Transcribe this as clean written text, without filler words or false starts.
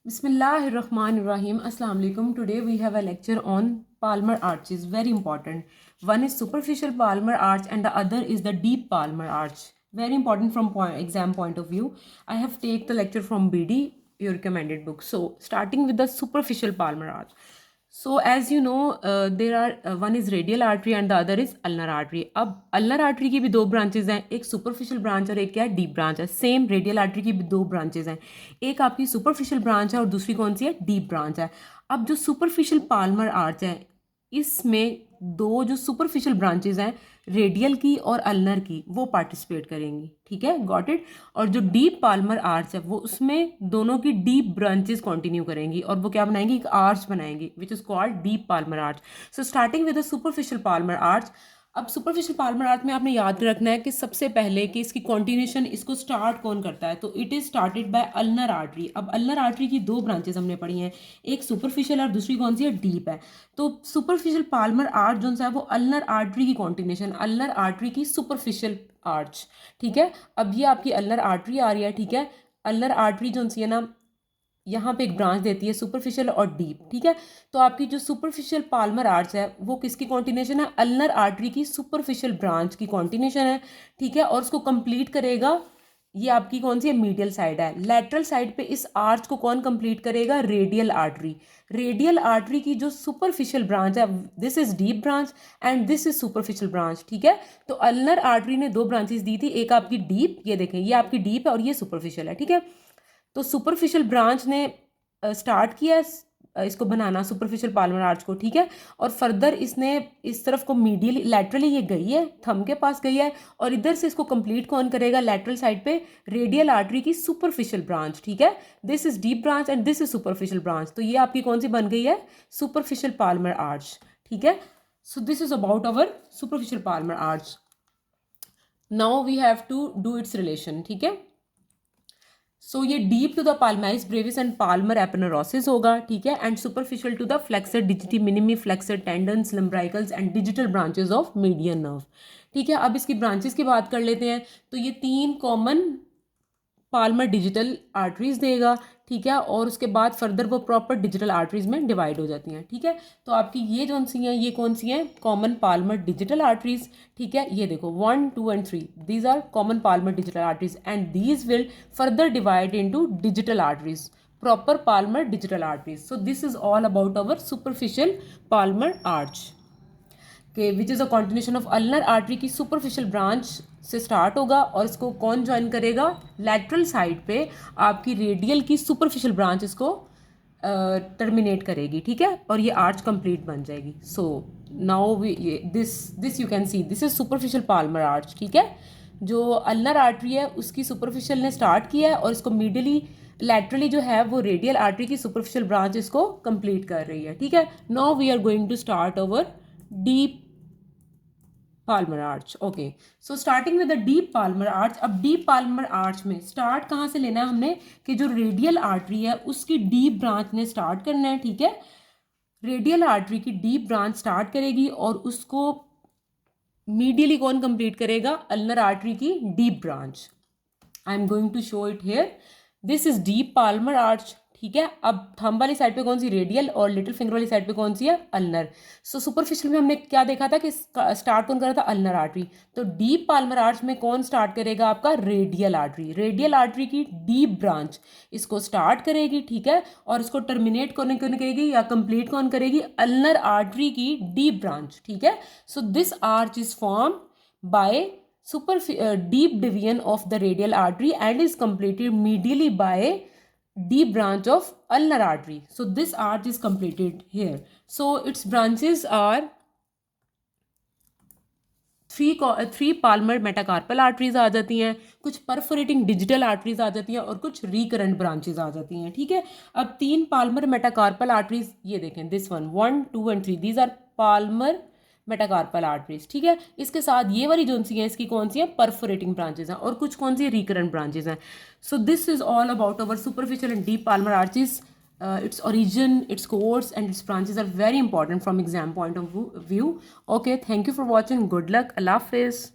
Bismillahirrahmanirrahim. Assalamu alaikum. Today we have a lecture on palmar arches. Very important. One is superficial palmar arch and the other is the deep palmar arch. Very important from exam point of view. I have take the lecture from BD, your recommended book. So starting with the superficial palmar arch. So as you know, there are one is radial artery and the other is ulnar artery. अब ulnar artery की भी दो branches हैं, एक superficial branch और एक क्या है deep branch है. Same radial artery की भी दो branches हैं, एक आपकी superficial branch है और दूसरी कौन सी है, deep branch है. अब जो superficial palmar arch है, इसमें दो जो सुपरफिशियल ब्रांचेज हैं रेडियल की और अल्नर की, वो पार्टिसिपेट करेंगी. ठीक है, गॉट इट. और जो डीप पाल्मर आर्च है वो उसमें दोनों की डीप ब्रांचेज कंटिन्यू करेंगी और वो क्या बनाएंगी, एक आर्च बनाएंगी which is called deep palmar arch. So starting with the superficial palmar arch. अब सुपरफिशियल पाल्मर आर्च में आपने याद रखना है कि सबसे पहले कि इसकी कॉन्टिन्यूशन, इसको स्टार्ट कौन करता है, तो it is started by ulnar artery. अब अल्नर आर्टरी की दो ब्रांचेस हमने पढ़ी हैं, एक सुपरफिशियल और दूसरी कौन सी है, डीप है. तो सुपरफिशियल पाल्मर आर्च जो है वो अल्नर आर्टरी की कॉन्टिन्यूशन, अल्नर आर्टरी की सुपरफिशियल आर्च. ठीक है, अब ये आपकी अल्नर आर्टरी आ रही है. ठीक है, अल्नर आर्टरी जो सी है ना, यहाँ पे एक ब्रांच देती है सुपरफिशियल और डीप. ठीक है, तो आपकी जो सुपरफिशियल पाल्मर आर्च है वो किसकी कॉन्टिन्यूशन है, अल्नर आर्टरी की सुपरफिशियल ब्रांच की कॉन्टिन्यूशन है. ठीक है, और उसको कंप्लीट करेगा, ये आपकी कौन सी है, मीडियल साइड है. लेटरल साइड पे इस आर्च को कौन कंप्लीट करेगा, रेडियल आर्टरी. रेडियल आर्टरी की जो सुपरफिशियल ब्रांच है, this is deep branch and this is superficial branch. ठीक है, तो अल्नर आर्टरी ने दो ब्रांचेस दी थी, एक आपकी डीप, ये देखें ये आपकी डीप है और ये सुपरफिशियल है. ठीक है, तो सुपरफिशियल ब्रांच ने स्टार्ट किया इसको बनाना, सुपरफिशियल पाल्मर आर्च को. ठीक है, और फर्दर इसने इस तरफ को मीडियली लैटरली ये गई है, थंब के पास गई है, और इधर से इसको कंप्लीट कौन करेगा, लैटरल साइड पे रेडियल आर्टरी की सुपरफिशियल ब्रांच. ठीक है, this is deep branch and this is superficial branch. तो ये आपकी कौन सी बन गई है, सुपरफिशियल पाल्मर आर्च. ठीक है, so this is about our superficial palmar arch. Now we have to do its relation. ठीक है, सो ये deep to the palmaris brevis and palmar aponeurosis होगा. ठीक है, and superficial to the flexor digiti minimi flexor tendons lumbricals and digital branches of median nerve. ठीक है, अब इसकी ब्रांचेस की बात कर लेते हैं. तो ये तीन कॉमन पाल्मर डिजिटल आर्टरीज देगा. ठीक है, और उसके बाद फर्दर वो प्रॉपर डिजिटल आर्टरीज में डिवाइड हो जाती हैं. ठीक है, तो आपकी ये कौन सी हैं, ये कौन सी हैं, कॉमन पाल्मर डिजिटल आर्टरीज. ठीक है, ये देखो 1, 2 and 3, these are common palmar digital arteries and these will further divide into digital arteries, proper palmar digital arteries. So this is all about our superficial palmar arch के which is a continuation of ulnar artery की superficial branch से start होगा और इसको कौन join करेगा, lateral side पे आपकी रेडियल की सुपरफिशियल ब्रांच इसको टर्मिनेट करेगी. ठीक है, और ये आर्च कंप्लीट बन जाएगी. So now we this you can see this is superficial palmar arch. ठीक है, जो अल्नर आर्टरी है उसकी सुपरफिशियल ने स्टार्ट किया है और इसको मीडियली लैटरली जो है वो रेडियल आर्टरी की सुपरफिशियल ब्रांच इसको कंप्लीट कर रही है. ठीक है, now we are going to start our deep palmar arch. Okay, so starting with the deep palmar arch. अब डीप पाल्मर आर्च में स्टार्ट कहाँ से लेना है हमने, कि जो रेडियल आर्टरी है उसकी डीप ब्रांच ने स्टार्ट करना है. ठीक है, रेडियल आर्टरी की डीप ब्रांच स्टार्ट करेगी और उसको मीडियली कौन कंप्लीट करेगा, अल्नर आर्टरी की deep branch. I am going to show it here. This is deep palmar arch. ठीक है, अब थंब वाली साइड पे कौन सी, रेडियल, और लिटिल फिंगर वाली साइड पे कौन सी है, अल्नर. सो सुपरफिशियल में हमने क्या देखा था कि स्टार्ट कौन कर रहा था, अल्नर आर्टरी. तो डीप पाल्मर आर्च में कौन स्टार्ट करेगा, आपका रेडियल आर्टरी. रेडियल आर्टरी की डीप ब्रांच इसको स्टार्ट करेगी. ठीक है, और इसको टर्मिनेट कौन करेगी या कंप्लीट कौन करेगी, अल्नर आर्टरी की डीप ब्रांच. ठीक है, so this arch is form by deep division of the radial artery and is completed medially by deep branch of ulnar artery. So this arch is completed here. So its branches are three palmar metacarpal arteries आ जाती हैं, कुछ perforating digital arteries आ जाती हैं और कुछ recurrent branches आ जाती हैं. ठीक है, अब तीन पाल्मर मेटाकार्पल आर्टरीज, ये देखें this 1, 2 and 3, these are palmar metacarpal arteries. ठीक है, इसके साथ ये वाली जो सी हैं इसकी कौन सी है, परफोरेटिंग ब्रांचेज हैं और कुछ कौन सी रिकरेंट ब्रांचेज हैं. सो this is all about our superficial and deep Palmer arches. Its origin, its course and its branches are very important from exam point of view. Okay, thank you for watching. Good luck. Allah Hafiz.